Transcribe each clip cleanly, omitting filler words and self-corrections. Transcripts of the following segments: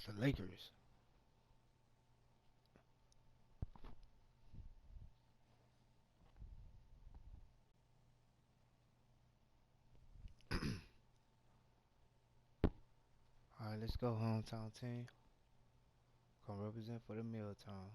Got the Lakers. All right, let's go hometown team. Gonna represent for the Milltown.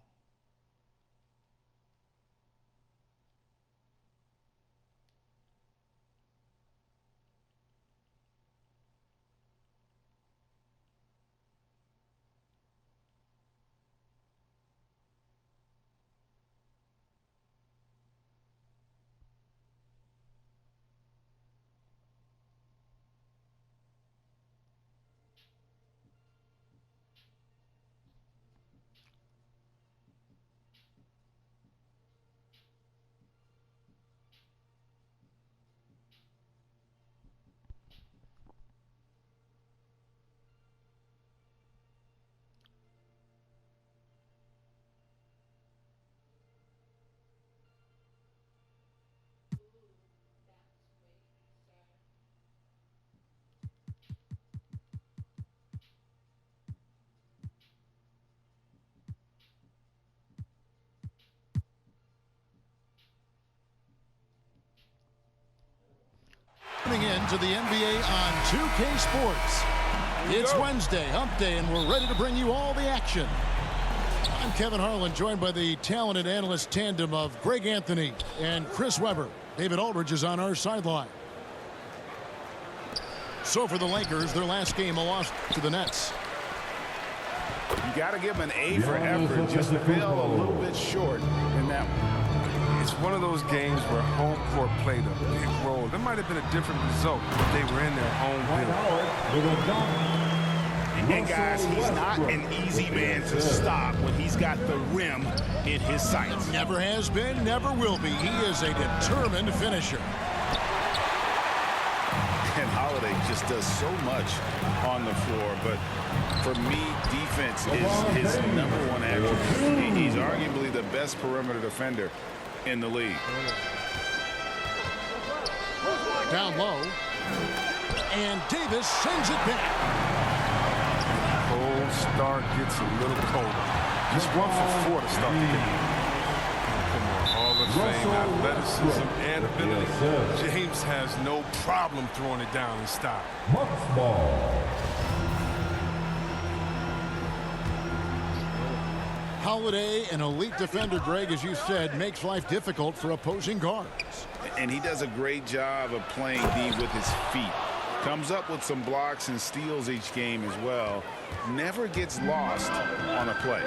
Tuning in to the NBA on 2K Sports. It's Wednesday, hump day, and we're ready to bring you all the action. I'm Kevin Harlan, joined by the talented analyst tandem of Greg Anthony and Chris Webber. David Aldridge is on our sideline. So for the Lakers, their last game, a loss to the Nets. You got to give them an A for effort. Just fell a little bit short in that one. It's one of those games where home court played a big role. There might have been a different result if they were in their home field. And guys, he's not an easy man to stop when he's got the rim in his sights. Never has been, never will be. He is a determined finisher. And Holiday just does so much on the floor, but for me, defense is his number one attribute. He's arguably the best perimeter defender in the league. Down low, and Davis sends it back. Cold start gets a little colder. Just 1 for 4 to start the game. Come on, Hall of Fame, athleticism, and ability. James has no problem throwing it down in style. Holiday, an elite defender, Greg, as you said, makes life difficult for opposing guards. And he does a great job of playing D with his feet. Comes up with some blocks and steals each game as well. Never gets lost on a play.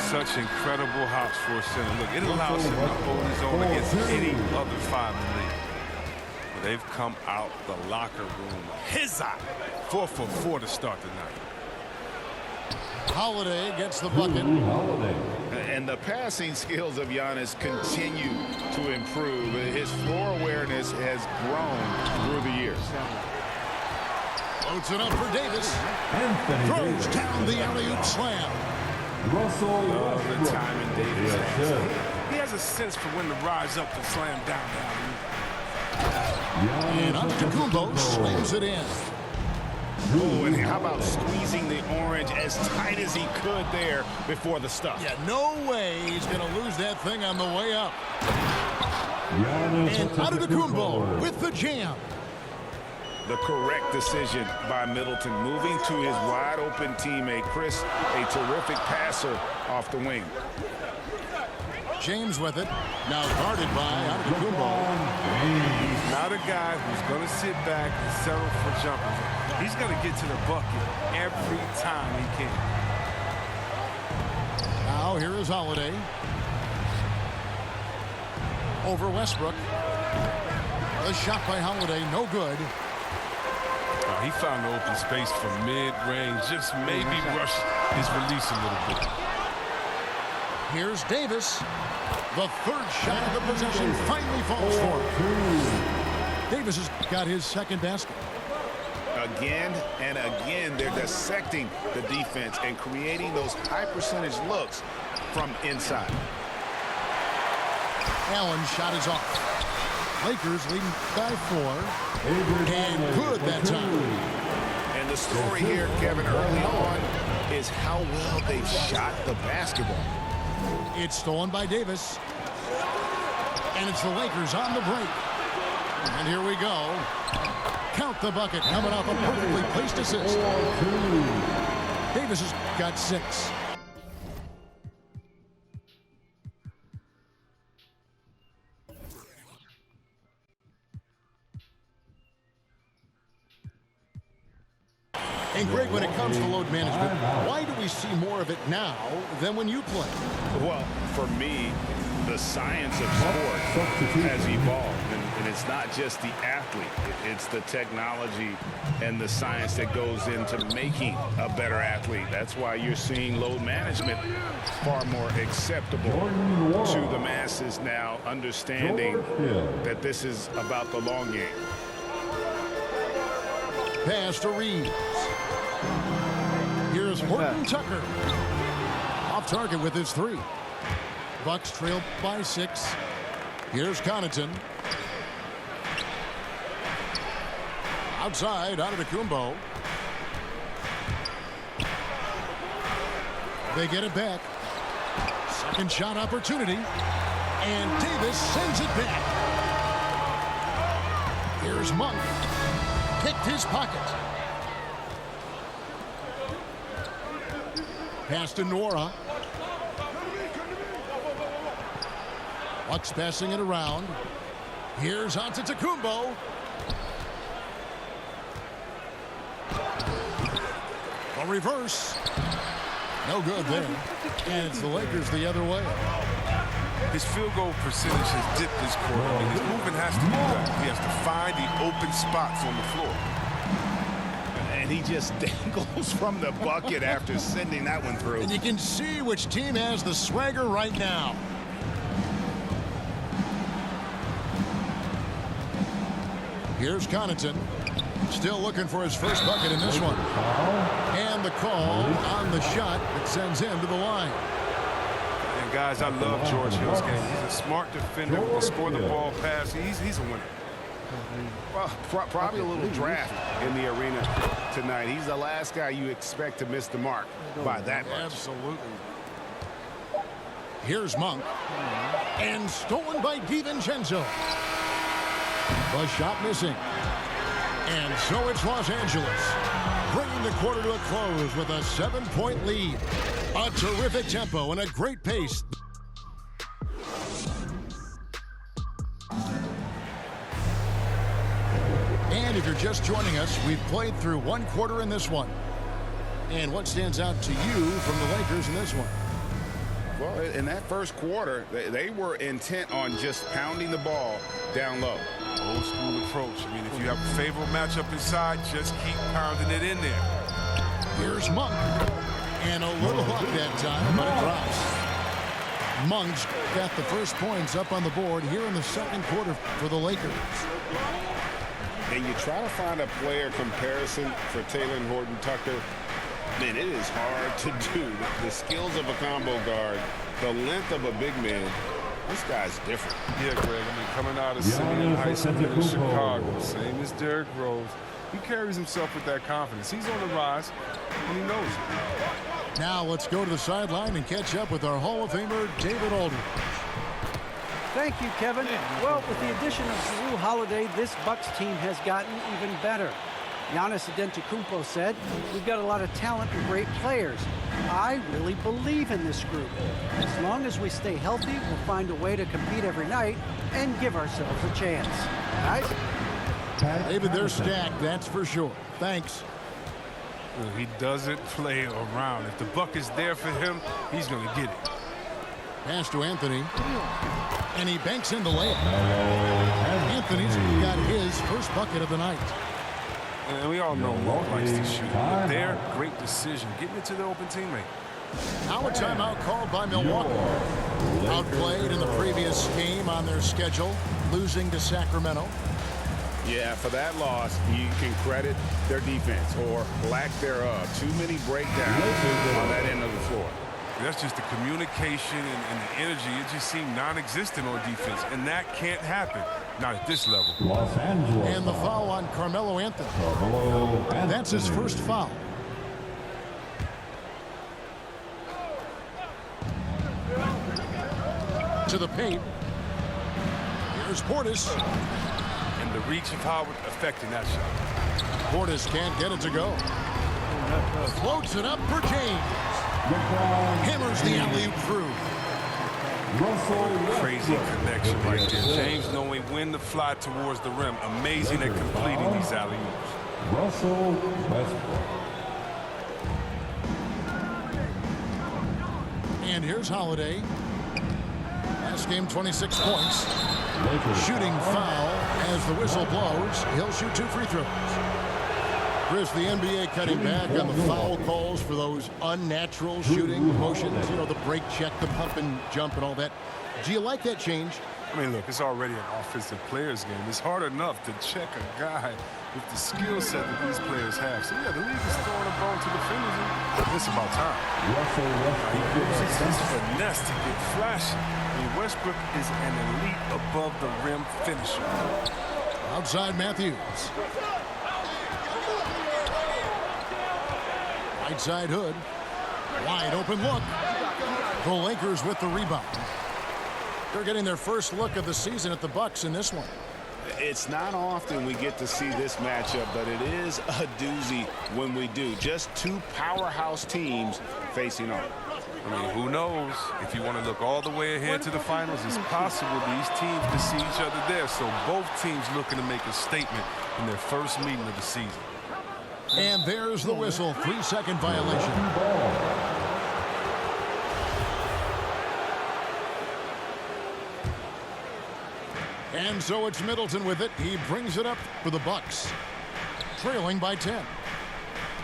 Such incredible hops for a center. Look, it allows him to hold his own against any other 5 in the league. But they've come out the locker room. His eye. 4 for 4 to start the night. Holiday gets the bucket. And the passing skills of Giannis continue to improve. His floor awareness has grown through the years. Loads it up for Davis. Throws down the alley-oop slam. Love the timing Davis has. He has a sense for when to rise up and slam down the alley-oop. And Antetokounmpo slams it in. Oh, and how about squeezing the orange as tight as he could there before the stuff? Yeah, no way he's going to lose that thing on the way up. And Antetokounmpo with the jam. The correct decision by Middleton, moving to his wide-open teammate, Chris, a terrific passer off the wing. James with it, now guarded by Antetokounmpo. He's not a guy who's going to sit back and settle for jumpers. He's going to get to the bucket every time he can. Now here is Holiday. Over Westbrook. The shot by Holiday, no good. He found the open space from mid-range, just maybe rush his release a little bit. Here's Davis. The third shot of the possession finally falls for him. Davis has got his second basket. Again and again, they're dissecting the defense and creating those high-percentage looks from inside. Allen's shot is off. Lakers leading by 4. And good that time. And the story here, Kevin, early on is how well they've shot the basketball. It's stolen by Davis. And it's the Lakers on the break. And here we go. Count the bucket coming off a perfectly placed assist. Davis has got 6. And Greg, when it comes to load management, why do we see more of it now than when you play? Well, for me, the science of sport has evolved. And it's not just the athlete. It's the technology and the science that goes into making a better athlete. That's why you're seeing load management far more acceptable to the masses now, understanding that this is about the long game. Pass to Reeves. Here's Horton Tucker. Off target with his 3. Bucks trail by 6. Here's Connaughton. Outside, Antetokounmpo. They get it back. Second shot opportunity. And Davis sends it back. Here's Monk. Picked his pocket. Pass to Nora. Bucks passing it around. Here's Antetokounmpo. A reverse. No good there. And it's the Lakers the other way. His field goal percentage has dipped this quarter. I mean, his movement has to be better. He has to find the open spots on the floor. And he just dangles from the bucket after sending that one through. And you can see which team has the swagger right now. Here's Connaughton. Still looking for his first bucket in this one. And the call on the shot that sends him to the line. And guys, I love George Hill's game. He's a smart defender who can score the ball pass. He's a winner. Well, probably a little draft in the arena tonight. He's the last guy you expect to miss the mark by that much. Absolutely. Here's Monk. And stolen by DiVincenzo. The shot missing. And so it's Los Angeles, bringing the quarter to a close with a 7-point lead. A terrific tempo and a great pace. And if you're just joining us, we've played through one quarter in this one. And what stands out to you from the Lakers in this one? Well, in that first quarter, they were intent on just pounding the ball down low. Old school approach. I mean, if you have a favorable matchup inside, just keep pounding it in there. Here's Monk. And a little hook that time, but it drops. Monk's got the first points up on the board here in the second quarter for the Lakers. And you try to find a player comparison for Taylor and Horton Tucker. Man, it is hard to do. The skills of a combo guard, the length of a big man. This guy's different. Yeah, Greg. I mean, coming out of Simeon High School in Chicago, same as Derrick Rose, he carries himself with that confidence. He's on the rise, and he knows it. Now let's go to the sideline and catch up with our Hall of Famer, David Aldridge. Thank you, Kevin. Well, with the addition of Jrue Holiday, this Bucks team has gotten even better. Giannis Antetokounmpo said, "We've got a lot of talent and great players. I really believe in this group. As long as we stay healthy, we'll find a way to compete every night and give ourselves a chance." Guys? David, they're stacked, that's for sure. Thanks. Well, he doesn't play around. If the buck is there for him, he's going to get it. Pass to Anthony. And he banks in the layup. Anthony's got his first bucket of the night. And we all know Walt likes to shoot. But there, great decision, getting it to the open teammate. Now a timeout called by Milwaukee. Outplayed in the previous game on their schedule, losing to Sacramento. Yeah, for that loss, you can credit their defense or lack thereof. Too many breakdowns on that end of the floor. That's just the communication and the energy. It just seemed non-existent on defense, and that can't happen Not at this level. Los Angeles. And the foul on Carmelo Anthony. Carmelo Anthony. That's his first foul. To the paint. Here's Portis. And the reach of Howard affecting that shot. Portis can't get it to go. Floats it up for James. LeBron Hammers the alley-oop through. Russell Crazy Westbrook. connection right there. James knowing when to fly towards the rim. Amazing at completing these alley-oops. Russell Westbrook. And here's Holiday. Last game, 26 points. Lakers. Shooting foul as the whistle blows. He'll shoot 2 free throws. Chris, the NBA cutting back on the foul calls for those unnatural shooting motions. You know, the break check, the pump and jump and all that. Do you like that change? I mean, look, it's already an offensive player's game. It's hard enough to check a guy with the skill set that these players have. So, yeah, the league is throwing a ball to defenders. And it's about time. Russell He uses his Westbrook. finesse to get flashy. I mean, Westbrook is an elite above the rim finisher. Outside Matthews. Right side Hood. Wide open look. The Lakers with the rebound. They're getting their first look of the season at the Bucks in this one. It's not often we get to see this matchup, but it is a doozy when we do. Just two powerhouse teams facing off. I mean, who knows? If you want to look all the way ahead to the finals, it's possible these teams can see each other there. So both teams looking to make a statement in their first meeting of the season. And there's the whistle. 3-second violation. And so it's Middleton with it. He brings it up for the Bucks, trailing by 10.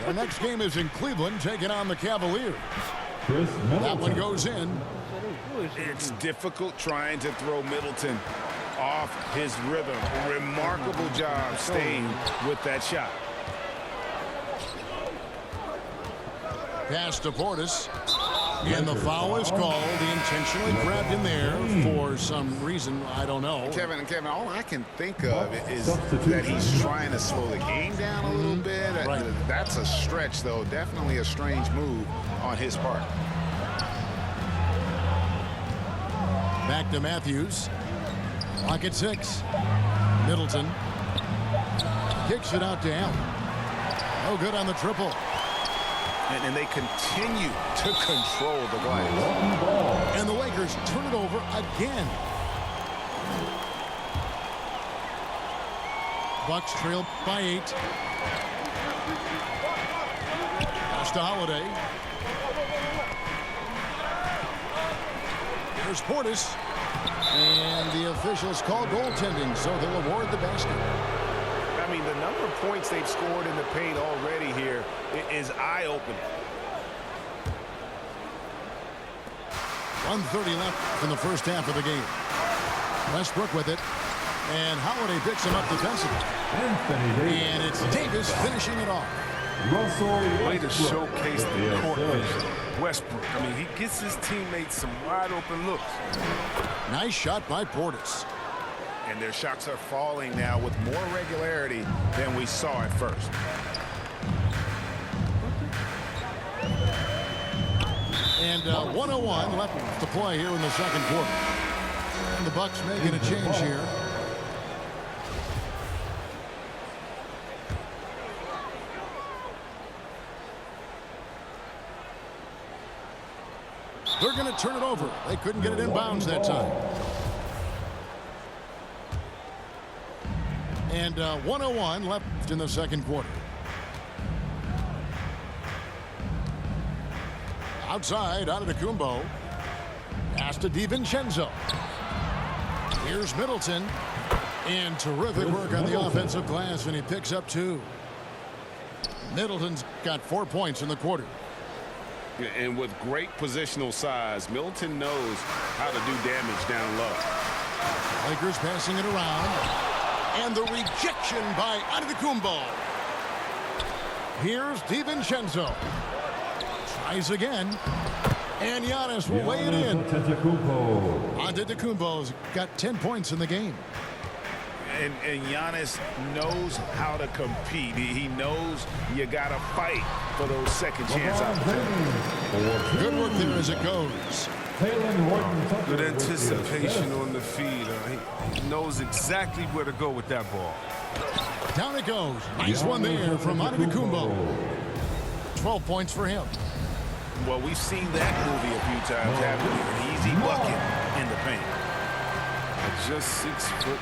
Their next game is in Cleveland, taking on the Cavaliers. Chris Middleton. That one goes in. It's difficult trying to throw Middleton off his rhythm. Remarkable job staying with that shot. Pass to Portis. And the foul is called. He intentionally grabbed him there for some reason. I don't know. Kevin, all I can think of is that he's trying to slow the game down a little bit. Right. That's a stretch, though. Definitely a strange move on his part. Back to Matthews. Clock at 6. Middleton kicks it out to Allen. No good on the triple. And they continue to control the glass. And the Lakers turn it over again. Bucks trail by 8. Pass to Holiday. Here's Portis. And the officials call goaltending, so they'll award the basket. I mean, the number of points they've scored in the paint already here is eye-opening. 1:30 left in the first half of the game. Westbrook with it. And Holiday picks him up defensively. Anthony Davis. And it's Davis finishing it off. Russell Way to Westbrook. showcase the Yes, court sir. vision. Westbrook, I mean, he gets his teammates some wide-open looks. Nice shot by Portis. And their shots are falling now with more regularity than we saw at first. And 1:01 left to play here in the second quarter. And the Bucks making a change here. They're going to turn it over. They couldn't get it in bounds that time. And 1:01 left in the second quarter. Outside, Antetokounmpo. Pass to DiVincenzo. Here's Middleton. And terrific work on the offensive glass, and he picks up 2. Middleton's got 4 points in the quarter. And with great positional size, Middleton knows how to do damage down low. Lakers passing it around. And the rejection by Antetokounmpo. Here's DiVincenzo. Tries again. And Giannis will weigh it in. Antetokounmpo. Antetokounmpo's got 10 points in the game. and Giannis knows how to compete. He knows you got to fight for those second chance opportunities. Good work there as it goes. Good anticipation on the feed. He knows exactly where to go with that ball. Down it goes. Nice one there from Antetokounmpo. 12 points for him. Well, we've seen that movie a few times, haven't we? An easy bucket in the paint. Just 6'3".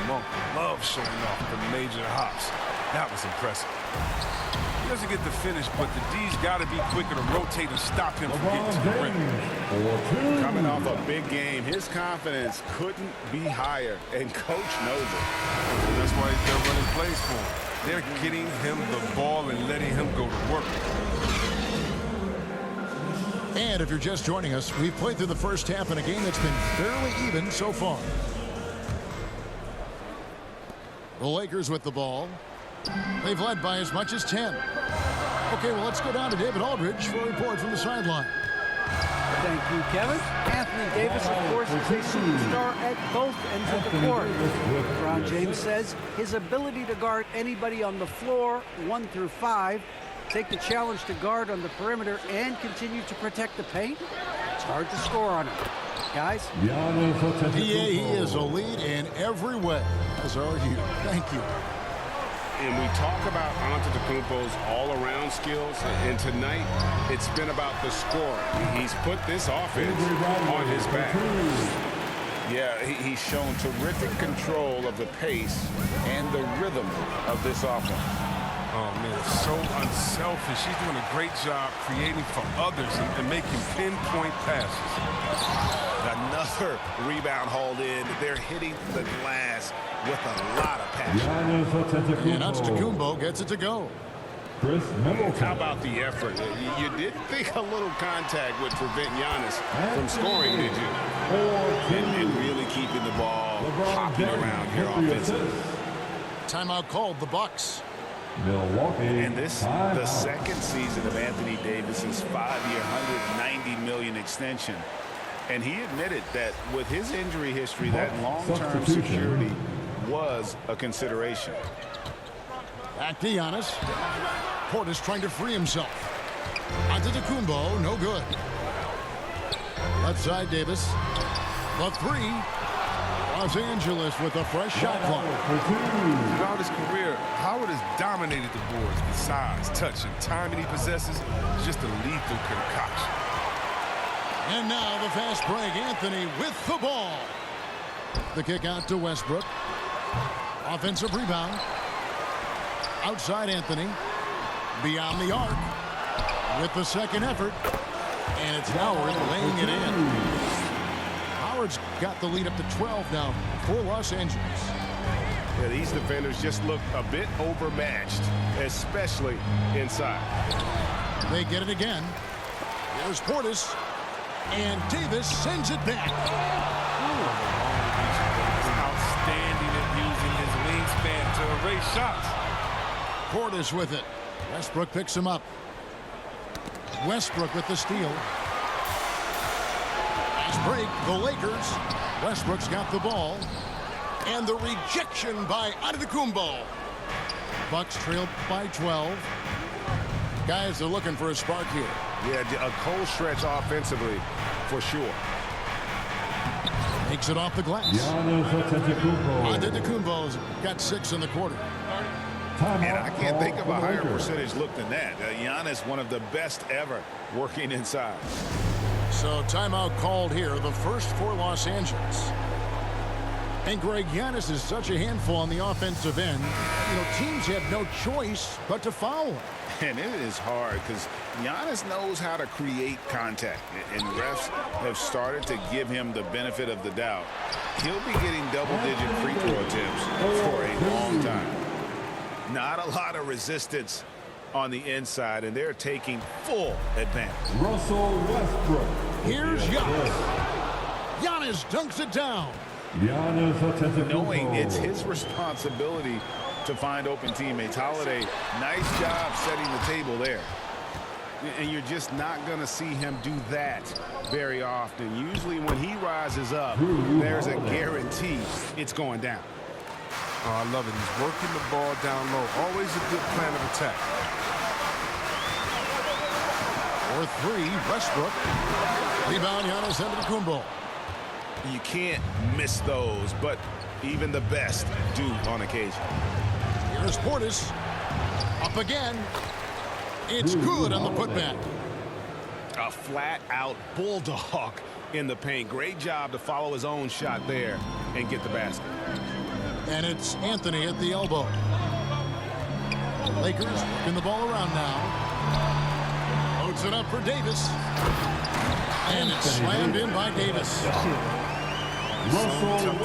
Monk loves showing off the major hops. That was impressive. He doesn't get the finish, but the D's got to be quicker to rotate and stop him from getting to the rim. Coming off a big game, his confidence couldn't be higher, and Coach knows it. And that's why they're running plays for him. They're getting him the ball and letting him go to work. And if you're just joining us, we've played through the first half in a game that's been fairly even so far. The Lakers with the ball. They've led by as much as 10. Okay, well, let's go down to David Aldridge for a report from the sideline. Thank you, Kevin. Anthony Davis, of course, is a superstar at both ends of the court. LeBron James says his ability to guard anybody on the floor, 1 through 5, take the challenge to guard on the perimeter and continue to protect the paint, it's hard to score on him. Guys? He is a lead in every way, as are you. Thank you. And we talk about Antetokounmpo's all-around skills, and tonight it's been about the scoring. He's put this offense on his back. Yeah, he's shown terrific control of the pace and the rhythm of this offense. Oh, man, so unselfish. He's doing a great job creating for others and making pinpoint passes. Another rebound hauled in. They're hitting the glass with a lot of passion. And Antetokounmpo gets it to go. How about the effort? You didn't think a little contact would prevent Giannis from scoring, did you? And really keeping the ball hopping around here offensively. Timeout called, the Bucks. Milwaukee. And this the second season of Anthony Davis's 5-year, $190 million extension. And he admitted that with his injury history, that long-term security was a consideration. Back to Giannis. Portis trying to free himself. Antetokounmpo, no good. Left side, Davis. The three. Los Angeles with a fresh shot clock. Throughout his career, Howard has dominated the boards with size, touch, and timing he possesses. It's just a lethal concoction. And now the fast break. Anthony with the ball. The kick out to Westbrook. Offensive rebound. Outside Anthony. Beyond the arc. With the second effort. And it's Howard laying it in. Howard's got the lead up to 12 now for Los Angeles. Yeah, these defenders just look a bit overmatched, especially inside. They get it again. There's Portis. And Davis sends it back. Outstanding at using his wingspan to erase shots. Portis with it. Westbrook picks him up. Westbrook with the steal. Fast break, the Lakers. Westbrook's got the ball. And the rejection by Antetokounmpo. Bucks trailed by 12. Guys are looking for a spark here. Yeah, a cold stretch offensively, for sure. Takes it off the glass. Antetokounmpo's got 6 in the quarter. And I can't think of a higher percentage look than that. Giannis, one of the best ever working inside. So timeout called here, the first for Los Angeles. And Greg, Giannis is such a handful on the offensive end. You know, teams have no choice but to foul him. And it is hard because Giannis knows how to create contact. And refs have started to give him the benefit of the doubt. He'll be getting double-digit free throw attempts for a long time. Not a lot of resistance on the inside, and they're taking full advantage. Russell Westbrook. Here's Giannis. Giannis dunks it down. Knowing it's his responsibility to find open teammates. Holiday, nice job setting the table there. And you're just not going to see him do that very often. Usually when he rises up, there's a guarantee it's going down. Oh, I love it. He's working the ball down low. Always a good plan of attack. For three, Westbrook. Rebound, Giannis Antetokounmpo. You can't miss those, but even the best do on occasion. Here's Portis. Up again. It's good on the putback. A flat-out bulldog in the paint. Great job to follow his own shot there and get the basket. And it's Anthony at the elbow. Lakers working the ball around now. Loads it up for Davis. And it's slammed in by Davis. Russell Westbrook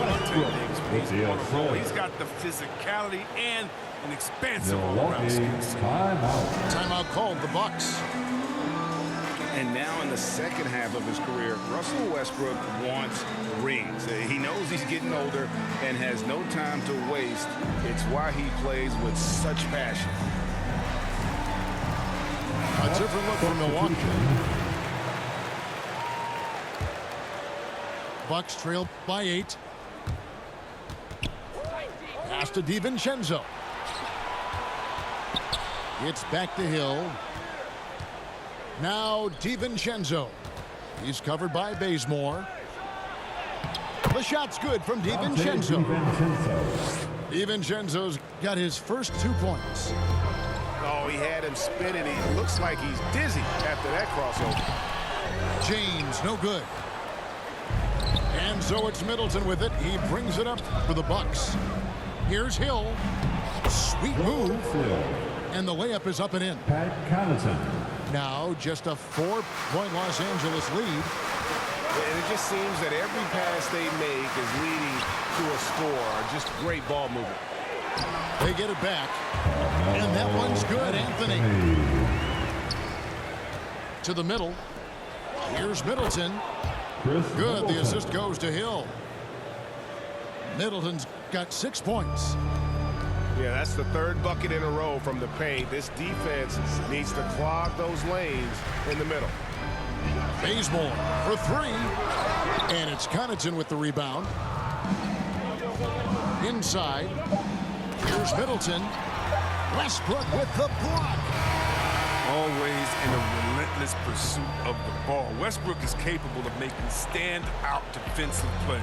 with the assist. He's got the physicality and an expansive Milwaukee all-around skill set. timeout. Timeout called the Bucks. And now in the second half of his career, Russell Westbrook wants rings. He knows he's getting older and has no time to waste. It's why he plays with such passion. A different look for Milwaukee. Bucks trail by 8. Pass to DiVincenzo. It's back to Hill. Now DiVincenzo. He's covered by Bazemore. The shot's good from DiVincenzo. DiVincenzo's got his first 2 points. Oh, he had him spinning. He looks like he's dizzy after that crossover. James, no good. And so it's Middleton with it. He brings it up for the Bucks. Here's Hill. Sweet move. And the layup is up and in. Pat Connaughton. Now just a 4-point Los Angeles lead. And it just seems that every pass they make is leading to a score. Just great ball movement. They get it back. And that one's good, Anthony. To the middle. Here's Middleton. Good. The assist goes to Hill. Middleton's got 6 points. Yeah, that's the third bucket in a row from the paint. This defense needs to clog those lanes in the middle. Bazemore for 3. And it's Connaughton with the rebound. Inside. Here's Middleton. Westbrook with the block. Always in a relentless pursuit of the ball. Westbrook is capable of making stand-out defensive plays.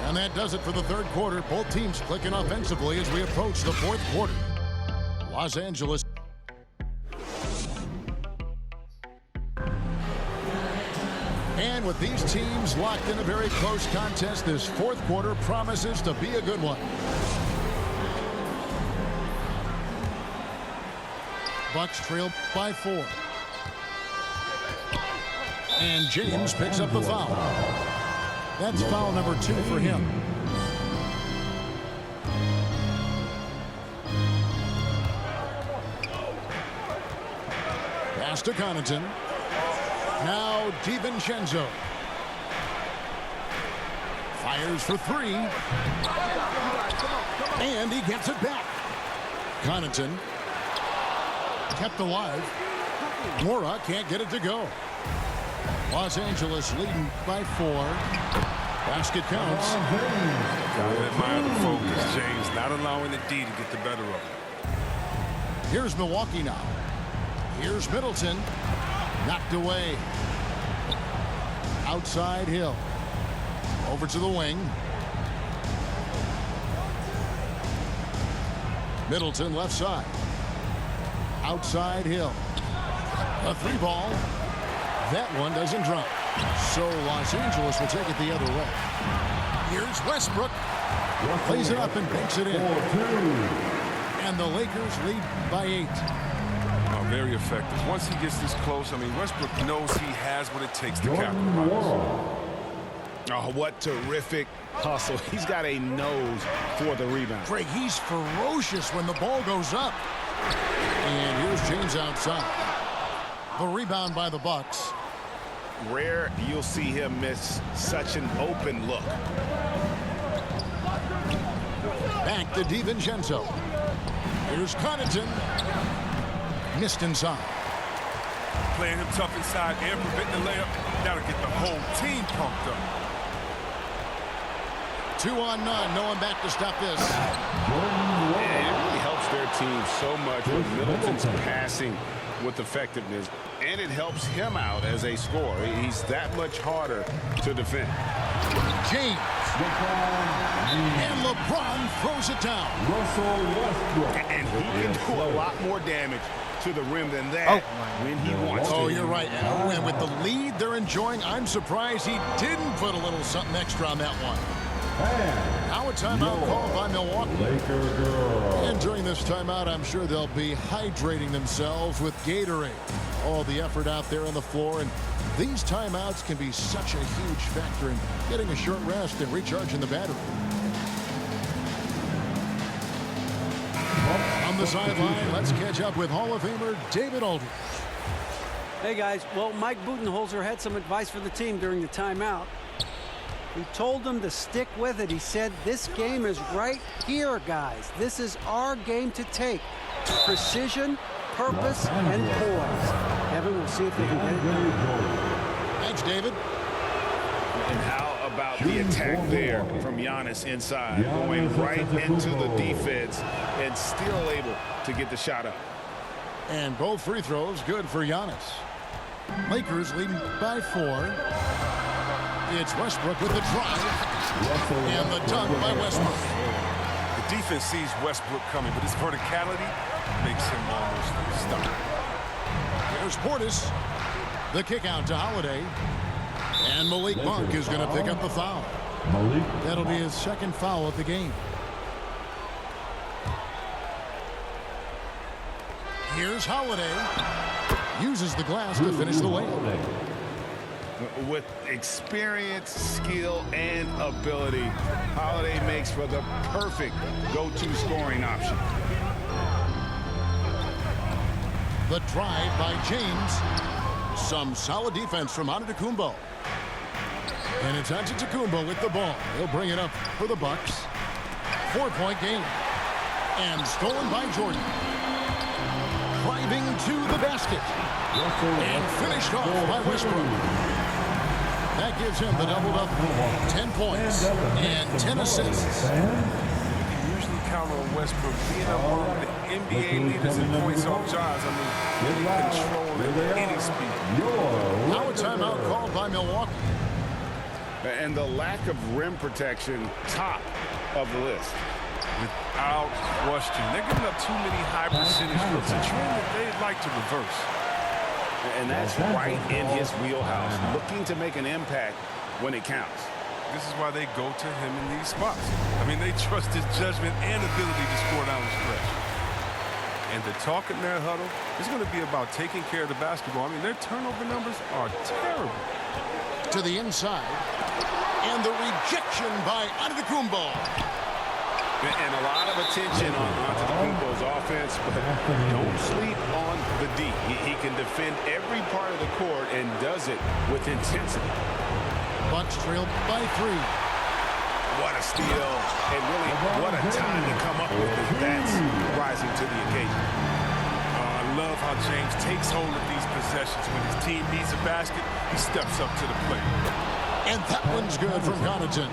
And that does it for the third quarter. Both teams clicking offensively as we approach the fourth quarter. Los Angeles. And with these teams locked in a very close contest, this fourth quarter promises to be a good one. Bucks trail by 4. And James picks up the foul. That's foul number 2 for him. Pass to Connaughton. Now DiVincenzo. Fires for 3. And he gets it back. Connaughton. Kept alive. Mora can't get it to go. Los Angeles leading by 4. Basket counts. Gotta admire the focus, James, not allowing the D to get the better of him. Here's Milwaukee now. Here's Middleton. Knocked away. Outside Hill. Over to the wing. Middleton left side. Outside Hill. A 3-ball. That one doesn't drop. So Los Angeles will take it the other way. Here's Westbrook. Plays it up and banks it in. And the Lakers lead by 8. Oh, very effective. Once he gets this close, I mean, Westbrook knows he has what it takes to capitalize. Oh, what terrific hustle. He's got a nose for the rebound. Craig, he's ferocious when the ball goes up. And here's James outside. The rebound by the Bucks. Rare you'll see him miss such an open look. Back to DiVincenzo. Here's Connaughton. Missed inside. Playing him tough inside and preventing the layup. That'll get the whole team pumped up. 2-on-none. No one back to stop this. And it really helps their team so much with Middleton's passing with effectiveness. And it helps him out as a scorer. He's that much harder to defend. James. And LeBron throws it down. And he can do a lot more damage to the rim than that when he wants to. Oh, you're right. And with the lead they're enjoying, I'm surprised he didn't put a little something extra on that one. Now a timeout called by Milwaukee. And during this timeout, I'm sure they'll be hydrating themselves with Gatorade. All the effort out there on the floor, and these timeouts can be such a huge factor in getting a short rest and recharging the battery. On the sideline, let's catch up with Hall of Famer David Aldridge. Hey, guys. Well, Mike Budenholzer had some advice for the team during the timeout. He told them to stick with it. He said, this game is right here, guys. This is our game to take. Precision, purpose, and poise. Kevin, we'll see if they can get it done. Thanks, David. And how about the attack there from Giannis inside, going right into the defense and still able to get the shot up. And both free throws good for Giannis. Lakers leading by 4. It's Westbrook with the drive. And the dunk by Westbrook. The defense sees Westbrook coming, but his verticality makes him almost unstoppable. There's Portis. The kick out to Holiday. And Malik Monk is going to pick up the foul. That'll be his second foul of the game. Here's Holiday. Uses the glass to finish the layup. With experience, skill, and ability, Holiday makes for the perfect go-to scoring option. The drive by James. Some solid defense from Antetokounmpo. And it's Antetokounmpo with the ball. He'll bring it up for the Bucks. 4-point game. And stolen by Jordan. Driving to the basket. And finished off by Westbrook. That gives him the double-double. 10 points and 10 assists. You can usually count on Westbrook being among the NBA leaders in points off shots. I mean, controlling any speed. Now a timeout called by Milwaukee. And the lack of rim protection, top of the list. Without question. They're giving up too many high percentage looks. A trend that they'd like to reverse. And that's right in his wheelhouse, looking to make an impact when it counts. This is why they go to him in these spots. I mean, they trust his judgment and ability to score down the stretch. And the talk in their huddle is going to be about taking care of the basketball. I mean, their turnover numbers are terrible. To the inside. And the rejection by Antetokounmpo. And a lot of attention on Antetokounmpo's offense, but don't sleep on the D. He can defend every part of the court and does it with intensity. Bucks trailed by 3. What a steal, and really what a time to come up with it. That's rising to the occasion. I love how James takes hold of these possessions. When his team needs a basket, he steps up to the plate. And that one's good from Connaughton.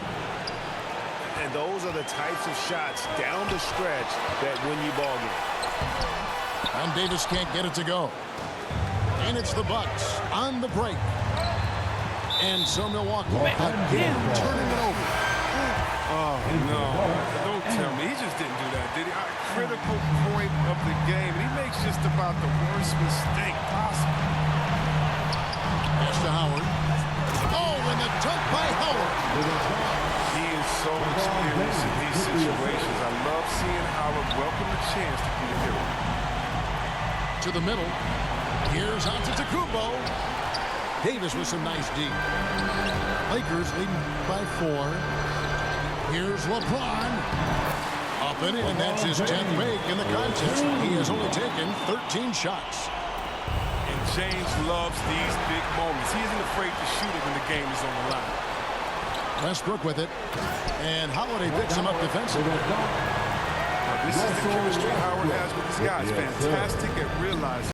And those are the types of shots down the stretch that win you ball games. And Davis can't get it to go. And it's the Bucks on the break. And so Milwaukee again turning it over. Oh, no. Don't tell me. He just didn't do that, did he? A critical point of the game. He makes just about the worst mistake possible. Pass to Howard. Oh, and the dunk by Howard. He is so experienced in these situations. I love seeing Howard welcome the chance to be the hero. To the middle. Here's Antetokounmpo. Davis with some nice D. Lakers leading by 4. Here's LeBron. Up and in. That's his 10th make in the contest. He has only taken 13 shots. And James loves these big moments. He isn't afraid to shoot it when the game is on the line. Westbrook with it. And Holiday picks him up defensively. This is the chemistry Howard has with his guys. Fantastic at realizing